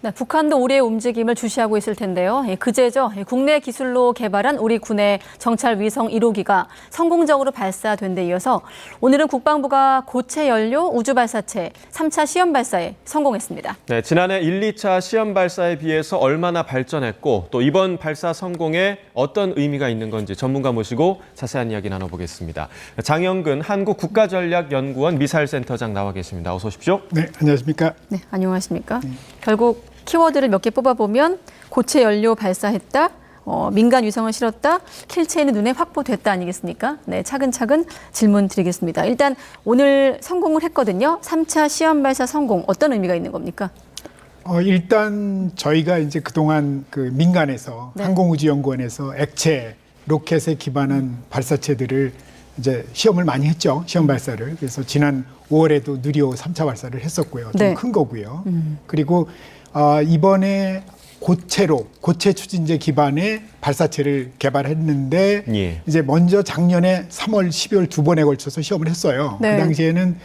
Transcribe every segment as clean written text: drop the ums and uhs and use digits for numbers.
네, 북한도 우리의 움직임을 주시하고 있을 텐데요. 그제죠. 국내 기술로 개발한 우리 군의 정찰 위성 1호기가 성공적으로 발사된 데 이어서 오늘은 국방부가 고체 연료 우주 발사체 3차 시험 발사에 성공했습니다. 네, 지난해 1, 2차 시험 발사에 비해서 얼마나 발전했고 또 이번 발사 성공에 어떤 의미가 있는 건지 전문가 모시고 자세한 이야기 나눠보겠습니다. 장영근 한국국가전략연구원 미사일센터장 나와 계십니다. 어서 오십시오. 네, 안녕하십니까? 네, 안녕하십니까? 결국 키워드를 몇 개 뽑아보면 고체 연료 발사했다, 민간 위성을 실었다, 킬체인이 눈에 확보됐다 아니겠습니까? 네, 차근차근 질문 드리겠습니다. 일단 오늘 성공을 했거든요. 3차 시험 발사 성공, 어떤 의미가 있는 겁니까? 일단 저희가 이제 그동안 그 민간에서 네. 항공우주연구원에서 액체 로켓에 기반한 발사체들을 이제 시험을 많이 했죠. 시험 발사를. 그래서 지난 5월에도 누리호 3차 발사를 했었고요. 좀 네. 큰 거고요. 그리고 이번에 고체 추진제 기반의 발사체를 개발했는데 예. 이제 먼저 작년에 3월, 12월 두 번에 걸쳐서 시험을 했어요. 네. 그 당시에는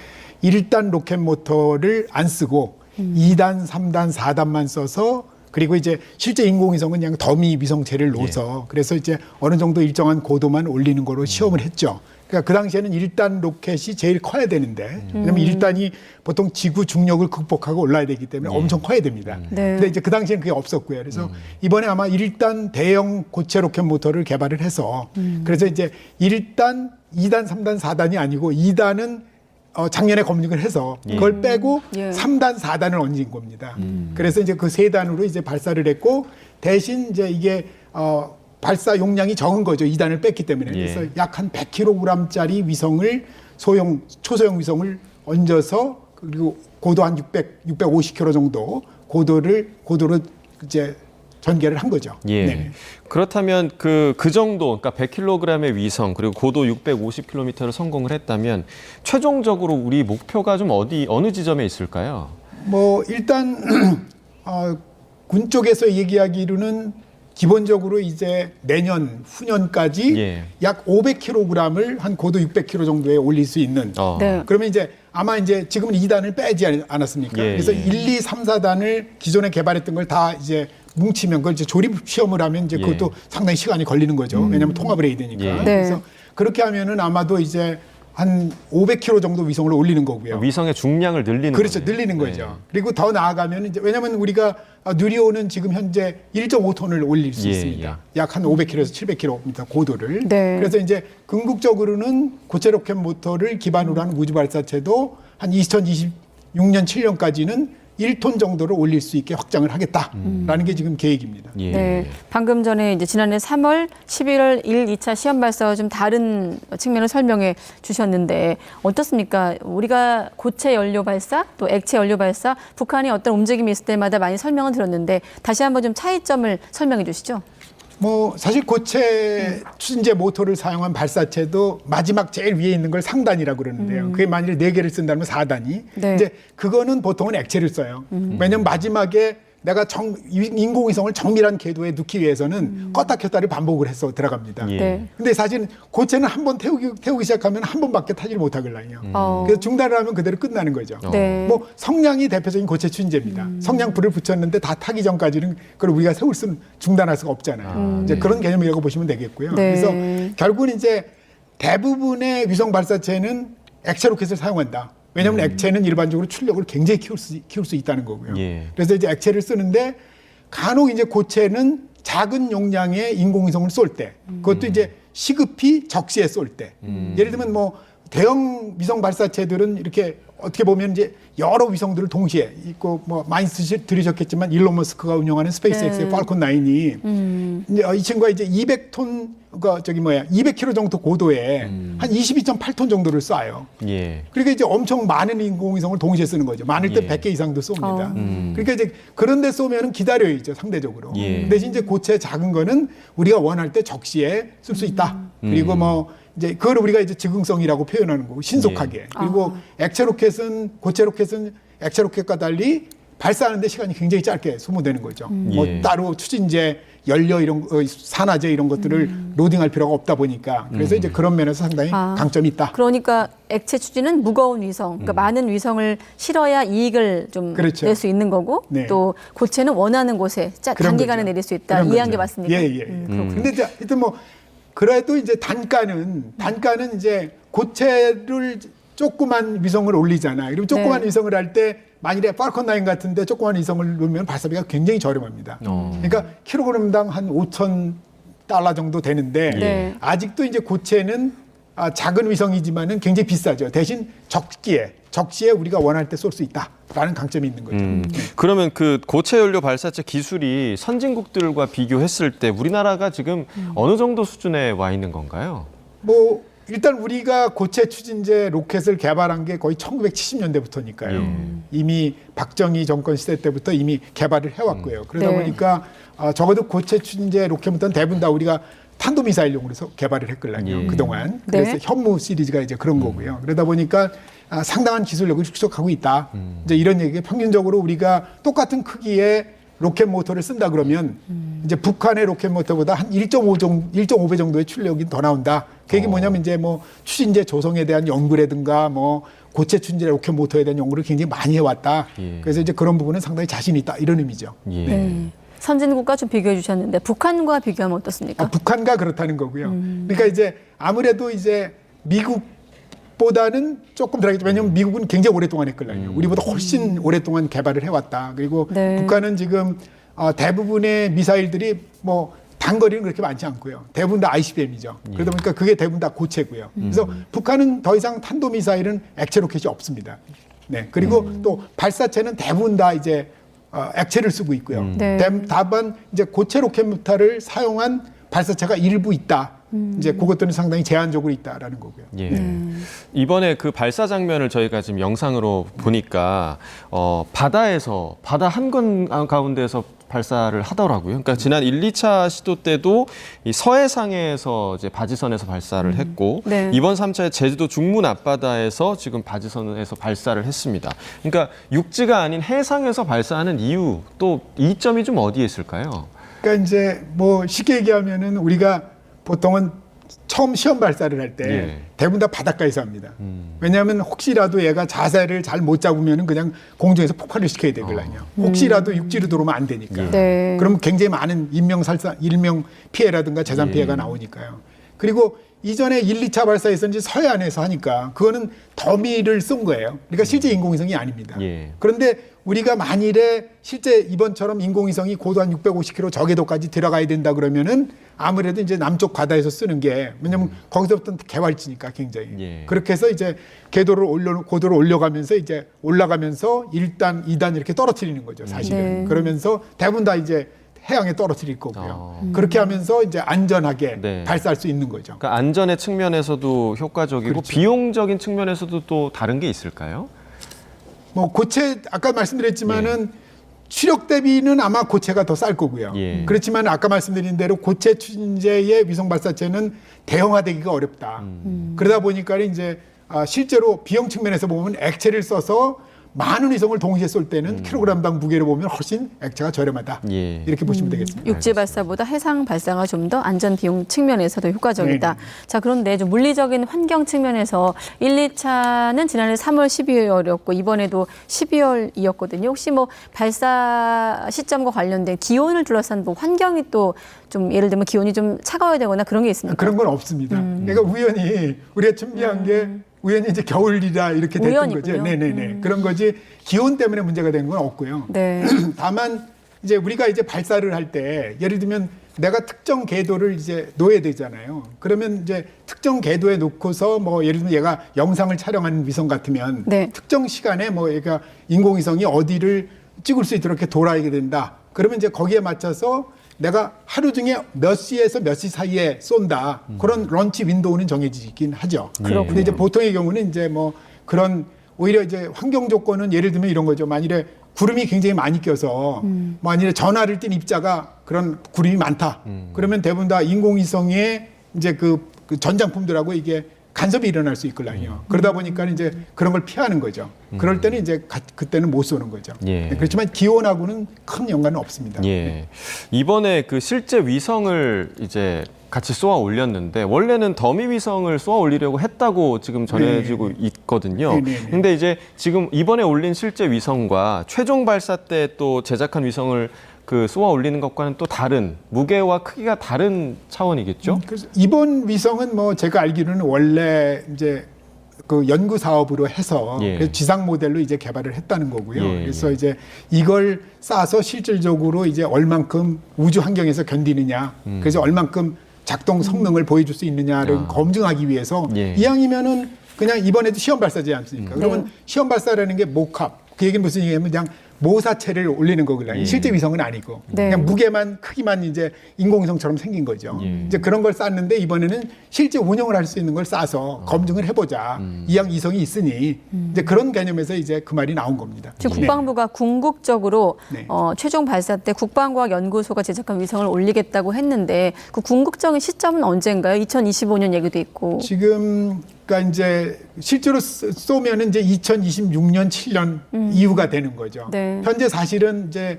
1단 로켓 모터를 안 쓰고 2단, 3단, 4단만 써서 그리고 이제 실제 인공위성은 그냥 더미 위성체를 놓아서 그래서 이제 어느 정도 일정한 고도만 올리는 거로 시험을 했죠. 그러니까 그 당시에는 1단 로켓이 제일 커야 되는데 왜냐면 1단이 보통 지구 중력을 극복하고 올라야 되기 때문에 엄청 커야 됩니다. 네. 근데 이제 그 당시에는 그게 없었고요. 그래서 이번에 아마 1단 대형 고체 로켓 모터를 개발을 해서 그래서 이제 1단, 2단, 3단, 4단이 아니고 2단은 작년에 검증을 해서 그걸 빼고 예. 3단, 4단을 얹은 겁니다. 그래서 이제 그 세 단으로 이제 발사를 했고 대신 이제 이게 발사 용량이 적은 거죠. 2단을 뺐기 때문에. 그래서 약 한 100kg짜리 위성을 초소형 위성을 얹어서 그리고 고도 한 650km 정도 고도로 이제 전개를 한 거죠. 예. 네. 그렇다면 그 정도, 그러니까 100kg의 위성 그리고 고도 650km를 성공을 했다면 최종적으로 우리 목표가 좀 어느 지점에 있을까요? 뭐 일단 군 쪽에서 얘기하기로는 기본적으로 이제 내년 후년까지 약 500kg을 한 고도 600km 정도에 올릴 수 있는. 네. 그러면 이제 아마 이제 지금은 2단을 빼지 않았습니까? 그래서 1, 2, 3, 4단을 기존에 개발했던 걸 다 이제 뭉치면 그걸 이제 조립 시험을 하면 이제 그것도 상당히 시간이 걸리는 거죠. 왜냐하면 통합을 해야 되니까. 네. 그래서 그렇게 하면은 아마도 이제 한 500kg 정도 위성을 올리는 거고요. 위성의 중량을 늘리는 그렇죠. 거네요. 늘리는 거죠. 그리고 더 나아가면 이제 왜냐하면 우리가 누리호는 지금 현재 1.5톤을 올릴 수 있습니다. 약 한 500km에서 700km 고도를. 네. 그래서 이제 궁극적으로는 고체 로켓 모터를 기반으로 한 우주 발사체도 한 2026년 7년까지는 1톤 정도를 올릴 수 있게 확장을 하겠다라는 게 지금 계획입니다. 네, 방금 전에 이제 지난해 3월, 11월 1, 2차 시험 발사와 좀 다른 측면을 설명해 주셨는데 어떻습니까? 우리가 고체 연료 발사, 또 액체 연료 발사, 북한이 어떤 움직임이 있을 때마다 많이 설명을 들었는데 다시 한번 좀 차이점을 설명해 주시죠. 뭐 사실 고체 추진제 모터를 사용한 발사체도 마지막 제일 위에 있는 걸 상단이라고 그러는데요. 그게 만일에 4개를 쓴다면 4단이. 네. 이제 그거는 보통은 액체를 써요. 왜냐면 마지막에 내가 인공위성을 정밀한 궤도에 넣기 위해서는 껐다 켰다를 반복을 해서 들어갑니다. 네. 근데 사실 고체는 한 번 태우기 시작하면 한 번밖에 타지를 못하거든요. 그래서 중단을 하면 그대로 끝나는 거죠. 네. 뭐 성냥이 대표적인 고체 추진제입니다. 성냥 불을 붙였는데 다 타기 전까지는 그걸 우리가 중단할 수가 없잖아요. 이제 그런 개념이라고 보시면 되겠고요. 네. 그래서 결국은 이제 대부분의 위성 발사체는 액체 로켓을 사용한다. 왜냐하면 액체는 일반적으로 출력을 굉장히 키울 수 있다는 거고요. 그래서 이제 액체를 쓰는데 간혹 이제 고체는 작은 용량의 인공위성을 쏠 때, 그것도 이제 시급히 적시에 쏠 때, 예를 들면 뭐 대형 위성 발사체들은 이렇게 어떻게 보면 이제 여러 위성들을 동시에 있고 뭐 많이 들으셨겠지만 일론 머스크가 운영하는 스페이스X의 팔콘 9이 이제 이 친구가 이제 200톤 200km 정도 고도에 한 22.8톤 정도를 쏴요. 그러니까 이제 엄청 많은 인공위성을 동시에 쓰는 거죠. 많을 때 100개 이상도 쏩니다. 그러니까 이제 그런데 쏘면은 기다려야죠, 상대적으로. 대신 이제 고체 작은 거는 우리가 원할 때 적시에 쓸 수 있다. 그리고 뭐 이제 그걸 우리가 이제 즉흥성이라고 표현하는 거고 신속하게. 그리고 고체 로켓은 액체 로켓과 달리 발사하는데 시간이 굉장히 짧게 소모되는 거죠. 뭐 예. 따로 추진제, 연료 이런 산화제 이런 것들을 로딩할 필요가 없다 보니까 그래서 이제 그런 면에서 상당히 강점이 있다. 그러니까 액체 추진은 무거운 위성, 그러니까 많은 위성을 실어야 이익을 좀 그렇죠. 낼 수 있는 거고 네. 또 고체는 원하는 곳에 그런 단기간에 거죠. 내릴 수 있다. 그런 이해한 거죠. 게 맞습니까? 예, 예. 근데 이제 하여튼 뭐 그래도 이제 단가는 이제 고체를 조그만 위성을 올리잖아. 그럼 조그만 네. 위성을 할 때 만일에 팔컨 9 같은데 조그만 위성을 놓으면 발사비가 굉장히 저렴합니다. 그러니까 킬로그램당 한 5,000달러 정도 되는데 네. 아직도 이제 고체는 작은 위성이지만은 굉장히 비싸죠. 대신 적시에 우리가 원할 때 쏠 수 있다라는 강점이 있는 거죠. 그러면 그 고체 연료 발사체 기술이 선진국들과 비교했을 때 우리나라가 지금 어느 정도 수준에 와 있는 건가요? 뭐 일단 우리가 고체 추진제 로켓을 개발한 게 거의 1970년대부터니까요. 예. 이미 박정희 정권 시대 때부터 이미 개발을 해왔고요. 그러다 네. 보니까 적어도 고체 추진제 로켓부터는 대부분 다 우리가 탄도미사일용으로 개발을 했거든요. 예. 그동안. 네. 그래서 현무 시리즈가 이제 그런 거고요. 그러다 보니까 상당한 기술력을 축적하고 있다. 이제 이런 얘기가 평균적으로 우리가 똑같은 크기의 로켓 모터를 쓴다 그러면 이제 북한의 로켓 모터보다 한 1.5배 정도의 출력이 더 나온다. 그게 뭐냐면 이제 뭐 추진제 조성에 대한 연구라든가 뭐 고체 추진제 로켓 모터에 대한 연구를 굉장히 많이 해왔다. 예. 그래서 이제 그런 부분은 상당히 자신이 있다 이런 의미죠. 예. 네. 선진국과 좀 비교해 주셨는데 북한과 비교하면 어떻습니까? 북한과 그렇다는 거고요. 그러니까 이제 아무래도 이제 미국보다는 조금 덜하겠죠. 왜냐하면 미국은 굉장히 오랫동안 했거든요. 우리보다 훨씬 오랫동안 개발을 해왔다. 그리고 네. 북한은 지금 대부분의 미사일들이 뭐 단거리는 그렇게 많지 않고요. 대부분 다 ICBM이죠. 그러다 보니까 그게 대부분 다 고체고요. 그래서 북한은 더 이상 탄도미사일은 액체 로켓이 없습니다. 네. 그리고 또 발사체는 대부분 다 이제 액체를 쓰고 있고요. 네. 다만 이제 고체 로켓 모터를 사용한 발사체가 일부 있다. 이제 그것들은 상당히 제한적으로 있다라는 거고요. 예. 이번에 그 발사 장면을 저희가 지금 영상으로 보니까 바다 한건 가운데에서 발사를 하더라고요. 그러니까 지난 1, 2차 시도 때도 이 서해상에서 이제 바지선에서 발사를 했고 네. 이번 3차에 제주도 중문 앞바다에서 지금 바지선에서 발사를 했습니다. 그러니까 육지가 아닌 해상에서 발사하는 이유 또 이점이 좀 어디에 있을까요? 그러니까 이제 뭐 쉽게 얘기하면은 우리가 보통은 처음 시험 발사를 할 때 예. 대부분 다 바닷가에서 합니다. 왜냐하면 혹시라도 얘가 자세를 잘 못 잡으면은 그냥 공중에서 폭발을 시켜야 되거든요. 혹시라도 육지로 들어오면 안 되니까. 네. 그럼 굉장히 많은 인명 피해라든가 재산 피해가 나오니까요. 그리고 이전에 1, 2차 발사에서 이제 서해안에서 하니까 그거는 더미를 쏜 거예요. 그러니까 실제 인공위성이 아닙니다. 예. 그런데 우리가 만일에 실제 이번처럼 인공위성이 고도 한 650km 저궤도까지 들어가야 된다 그러면은 아무래도 이제 남쪽 바다에서 쓰는 게 왜냐면 거기서부터는 개활지니까 굉장히 예. 그렇게 해서 이제 고도를 올려가면서 이제 올라가면서 1단, 2단 이렇게 떨어뜨리는 거죠 사실은. 네. 그러면서 대부분 다 이제 해양에 떨어뜨릴 거고요. 그렇게 하면서 이제 안전하게 네. 발사할 수 있는 거죠. 그러니까 안전의 측면에서도 효과적이고 그렇죠. 비용적인 측면에서도 또 다른 게 있을까요? 뭐 고체 아까 말씀드렸지만은 추력 대비는 아마 고체가 더 쌀 거고요. 예. 그렇지만 아까 말씀드린 대로 고체 추진제의 위성 발사체는 대형화되기가 어렵다. 그러다 보니까 이제 실제로 비용 측면에서 보면 액체를 써서 많은 위성을 동시에 쏠 때는 킬로그램당 무게를 보면 훨씬 액체가 저렴하다. 예. 이렇게 보시면 되겠습니다. 육지 발사보다 해상 발사가 좀 더 안전 비용 측면에서도 효과적이다. 네. 자, 그런데 좀 물리적인 환경 측면에서 1, 2차는 지난해 3월 12월이었고 이번에도 12월이었거든요. 혹시 뭐 발사 시점과 관련된 기온을 둘러싼 뭐 환경이 또 좀 예를 들면 기온이 좀 차가워야 되거나 그런 게 있습니까? 그런 건 없습니다. 그러니까 우연히 우리가 준비한 게 우연히 이제 겨울이라 이렇게 됐던 우연이군요. 거죠. 네네네. 그런 거지 기온 때문에 문제가 되는 건 없고요. 네. 다만 이제 우리가 이제 발사를 할 때 예를 들면 내가 특정 궤도를 이제 놓아야 되잖아요. 그러면 이제 특정 궤도에 놓고서 뭐 예를 들면 얘가 영상을 촬영하는 위성 같으면 네. 특정 시간에 뭐 얘가 인공위성이 어디를 찍을 수 있도록 이렇게 돌아야 된다. 그러면 이제 거기에 맞춰서 내가 하루 중에 몇 시에서 몇 시 사이에 쏜다. 그런 런치 윈도우는 정해지긴 하죠. 그렇군요. 근데 이제 보통의 경우는 이제 뭐 그런 오히려 이제 환경 조건은 예를 들면 이런 거죠. 만일에 구름이 굉장히 많이 껴서 만일에 전하를 띈 입자가 그런 구름이 많다. 그러면 대부분 다 인공위성의 이제 그 전장품들하고 이게 간섭이 일어날 수 있거든요. 그러다 보니까 이제 그런 걸 피하는 거죠. 그럴 때는 이제 그때는 못 쏘는 거죠. 예. 네, 그렇지만 기온하고는 큰 연관은 없습니다. 예. 이번에 그 실제 위성을 이제 같이 쏘아 올렸는데 원래는 더미 위성을 쏘아 올리려고 했다고 지금 전해지고 있거든요. 근데 이제 지금 이번에 올린 실제 위성과 최종 발사 때 또 제작한 위성을 그 쏘아 올리는 것과는 또 다른 무게와 크기가 다른 차원이겠죠? 그래서 이번 위성은 뭐 제가 알기로는 원래 이제 그 연구 사업으로 해서 예. 그래서 지상 모델로 이제 개발을 했다는 거고요. 예, 그래서 이제 이걸 쏴서 실질적으로 이제 얼만큼 우주 환경에서 견디느냐, 그래서 얼만큼 작동 성능을 보여줄 수 있느냐를 검증하기 위해서 예. 이왕이면은 그냥 이번에도 시험 발사지 않습니까? 그러면 시험 발사라는 게 목합. 그 얘기는 무슨 얘기냐면 그냥 모사체를 올리는 거거든요. 실제 위성은 아니고 네. 그냥 무게만 크기만 이제 인공위성처럼 생긴 거죠. 이제 그런 걸 쌌는데 이번에는 실제 운영을 할 수 있는 걸 쏴서 검증을 해보자. 이양 이성이 있으니 이제 그런 개념에서 이제 그 말이 나온 겁니다. 지금 국방부가 궁극적으로 네. 최종 발사 때 국방과학연구소가 제작한 위성을 올리겠다고 했는데 그 궁극적인 시점은 언젠가요? 2025년 얘기도 있고. 지금 그러니까 이제 실제로 쏘면은 이제 2026년 7년 이후가 되는 거죠. 네. 현재 사실은 이제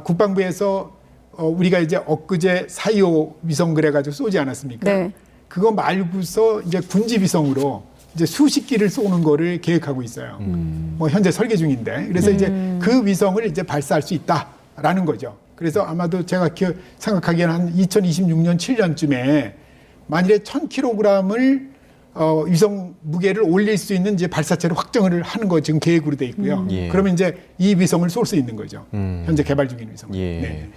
국방부에서 우리가 이제 엊그제 4.25 위성 그래가지고 쏘지 않았습니까? 네. 그거 말고서 이제 군지 위성으로 이제 수십 기를 쏘는 거를 계획하고 있어요. 뭐 현재 설계 중인데 그래서 이제 그 위성을 이제 발사할 수 있다라는 거죠. 그래서 아마도 제가 생각하기에는 한 2026년 7년쯤에 만일에 1,000kg을 위성 무게를 올릴 수 있는 이제 발사체를 확정을 하는 거 지금 계획으로 돼 있고요. 예. 그러면 이제 이 위성을 쏠 수 있는 거죠. 현재 개발 중인 위성을. 예. 네.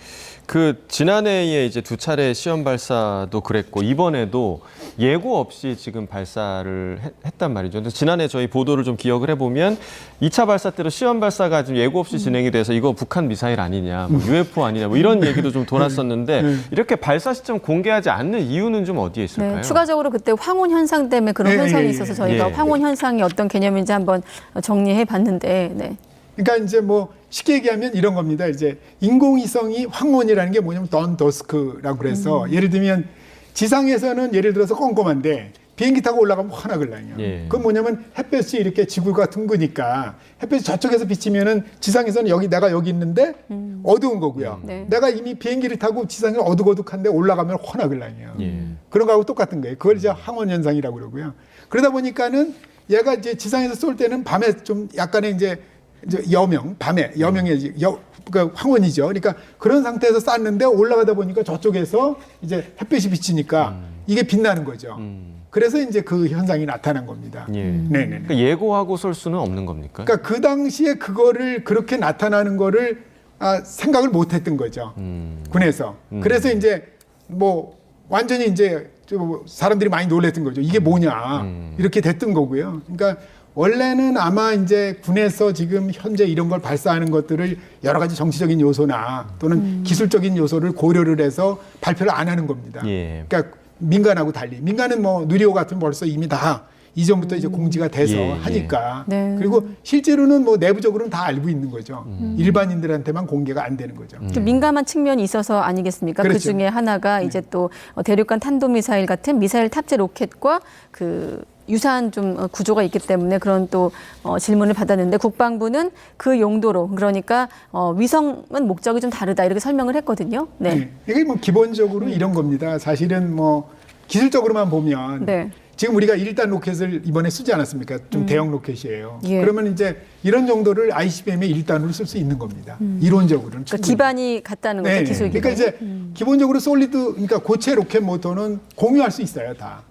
그 지난해에 이제 2차례 시험 발사도 그랬고 이번에도 예고 없이 지금 발사를 했단 말이죠. 근데 지난해 저희 보도를 좀 기억을 해보면 2차 발사 때로 시험 발사가 좀 예고 없이 진행이 돼서 이거 북한 미사일 아니냐, 뭐 UFO 아니냐, 뭐 이런 얘기도 좀 돌았었는데 이렇게 발사 시점 공개하지 않는 이유는 좀 어디에 있을까요? 네, 추가적으로 그때 황혼 현상 때문에 그런 네, 현상이 예, 있어서 저희가 예. 황혼 현상이 어떤 개념인지 한번 정리해 봤는데. 네. 그러니까 이제 뭐 쉽게 얘기하면 이런 겁니다. 이제 인공위성이 황혼이라는 게 뭐냐면 던 더스크라고 그래서 예를 들면 지상에서는 예를 들어서 꼼꼼한데 비행기 타고 올라가면 환하거든요. 예. 그건 뭐냐면 햇볕이 이렇게 지구가 둥그니까 햇볕이 저쪽에서 비치면은 지상에서는 내가 여기 있는데 어두운 거고요. 네. 내가 이미 비행기를 타고 지상에 어둑어둑한데 올라가면 환하거든요. 예. 그런 거하고 똑같은 거예요. 그걸 이제 항원 현상이라고 그러고요. 그러다 보니까는 얘가 이제 지상에서 쏠 때는 밤에 좀 약간의 이제 여명, 밤에 여명의 그러니까 황혼이죠. 그러니까 그런 상태에서 쐈는데 올라가다 보니까 저쪽에서 이제 햇볕이 비치니까 이게 빛나는 거죠. 그래서 이제 그 현상이 나타난 겁니다. 예. 네네. 그러니까 예고하고 쏠 수는 없는 겁니까? 그러니까 그 당시에 그거를 그렇게 나타나는 거를 생각을 못했던 거죠. 군에서. 그래서 이제 뭐 완전히 이제 사람들이 많이 놀랬던 거죠. 이게 뭐냐 이렇게 됐던 거고요. 그러니까 원래는 아마 이제 군에서 지금 현재 이런 걸 발사하는 것들을 여러 가지 정치적인 요소나 또는 기술적인 요소를 고려를 해서 발표를 안 하는 겁니다. 예. 그러니까 민간하고 달리 민간은 뭐 누리호 같은 벌써 이미 다 이전부터 이제 공지가 돼서 예, 하니까 네. 그리고 실제로는 뭐 내부적으로는 다 알고 있는 거죠. 일반인들한테만 공개가 안 되는 거죠. 좀 민감한 측면이 있어서 아니겠습니까? 그렇죠. 그 중에 하나가 이제 또 대륙간 탄도미사일 같은 미사일 탑재 로켓과 그 유사한 좀 구조가 있기 때문에 그런 또 질문을 받았는데 국방부는 그 용도로 그러니까 위성은 목적이 좀 다르다 이렇게 설명을 했거든요. 네. 네. 이게 뭐 기본적으로 이런 겁니다. 사실은 뭐 기술적으로만 보면 네. 지금 우리가 1단 로켓을 이번에 쓰지 않았습니까? 좀 대형 로켓이에요. 예. 그러면 이제 이런 정도를 ICBM의 1단으로 쓸 수 있는 겁니다. 이론적으로는. 그러니까 충분히. 기반이 같다는 거죠. 네. 기술 기반. 그러니까 이제 기본적으로 솔리드, 그러니까 고체 로켓 모터는 공유할 수 있어요, 다.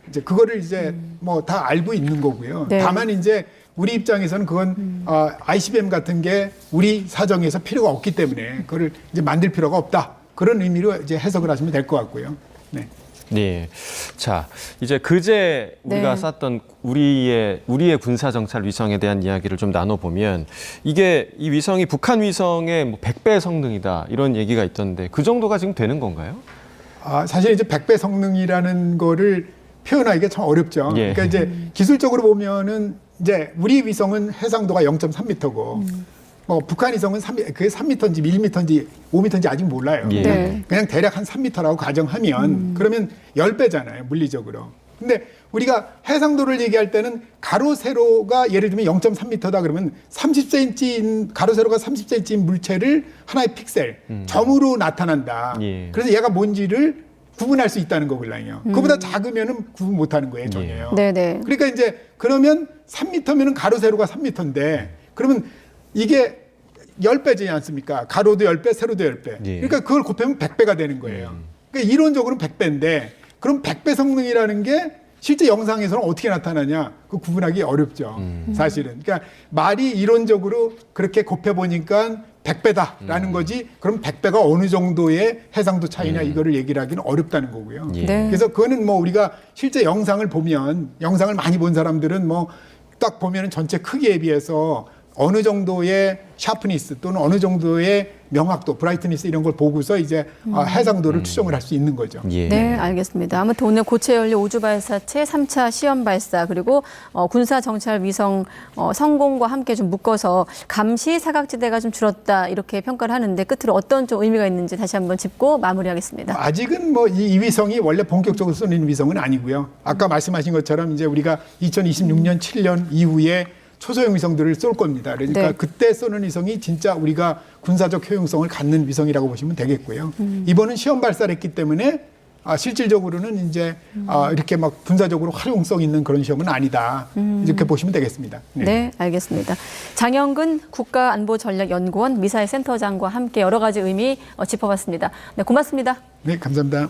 이제 그거를 이제 뭐 다 알고 있는 거고요. 네. 다만 이제 우리 입장에서는 그건 ICBM 같은 게 우리 사정에서 필요가 없기 때문에 그거를 이제 만들 필요가 없다. 그런 의미로 이제 해석을 하시면 될 것 같고요. 네. 네. 자, 이제 그제 우리가 네. 쐈던 우리의 군사 정찰 위성에 대한 이야기를 좀 나눠보면 이게 이 위성이 북한 위성의 뭐 100배 성능이다 이런 얘기가 있던데 그 정도가 지금 되는 건가요? 사실 이제 100배 성능이라는 거를 표현하기가 참 어렵죠. 예. 그러니까 이제 기술적으로 보면은 이제 우리 위성은 해상도가 0.3m고 뭐 북한 위성은 그게 3m인지 1m인지 5m인지 아직 몰라요. 예. 네. 그냥 대략 한 3m라고 가정하면 그러면 10배잖아요, 물리적으로. 근데 우리가 해상도를 얘기할 때는 가로 세로가 예를 들면 0.3m다 그러면 30cm인 가로 세로가 30cm인 물체를 하나의 픽셀 점으로 나타난다. 예. 그래서 얘가 뭔지를 구분할 수 있다는 거거든요. 그보다 작으면은 구분 못 하는 거예요, 전혀요. 네네. 그러니까 이제 그러면 3m면은 가로 세로가 3m인데 그러면 이게 10배지 않습니까? 가로도 10배, 세로도 10배. 예. 그러니까 그걸 곱하면 100배가 되는 거예요. 그러니까 이론적으로는 100배인데 그럼 100배 성능이라는 게 실제 영상에서는 어떻게 나타나냐? 그 구분하기 어렵죠. 사실은. 그러니까 말이 이론적으로 그렇게 곱해보니까 100배다라는 거지 그럼 100배가 어느 정도의 해상도 차이냐 이거를 얘기를 하기는 어렵다는 거고요. 예. 네. 그래서 그거는 뭐 우리가 실제 영상을 보면 영상을 많이 본 사람들은 뭐 딱 보면은 전체 크기에 비해서 어느 정도의 샤프니스 또는 어느 정도의 명확도, 브라이트니스 이런 걸 보고서 이제 해상도를 추정을 할 수 있는 거죠. 예. 네, 알겠습니다. 아무튼 오늘 고체 연료 우주 발사체 3차 시험 발사 그리고 군사 정찰 위성 성공과 함께 좀 묶어서 감시 사각지대가 좀 줄었다 이렇게 평가를 하는데 끝으로 어떤 좀 의미가 있는지 다시 한번 짚고 마무리하겠습니다. 아직은 뭐 이 위성이 원래 본격적으로 쏘는 위성은 아니고요. 아까 말씀하신 것처럼 이제 우리가 2026년, 7년 이후에 초소형 위성들을 쏠 겁니다. 그러니까 네. 그때 쏘는 위성이 진짜 우리가 군사적 효용성을 갖는 위성이라고 보시면 되겠고요. 이번은 시험 발사를 했기 때문에 실질적으로는 이제 이렇게 막 군사적으로 활용성 있는 그런 시험은 아니다. 이렇게 보시면 되겠습니다. 네, 알겠습니다. 장영근 국가안보전략연구원 미사일센터장과 함께 여러 가지 의미 짚어봤습니다. 네, 고맙습니다. 네, 감사합니다.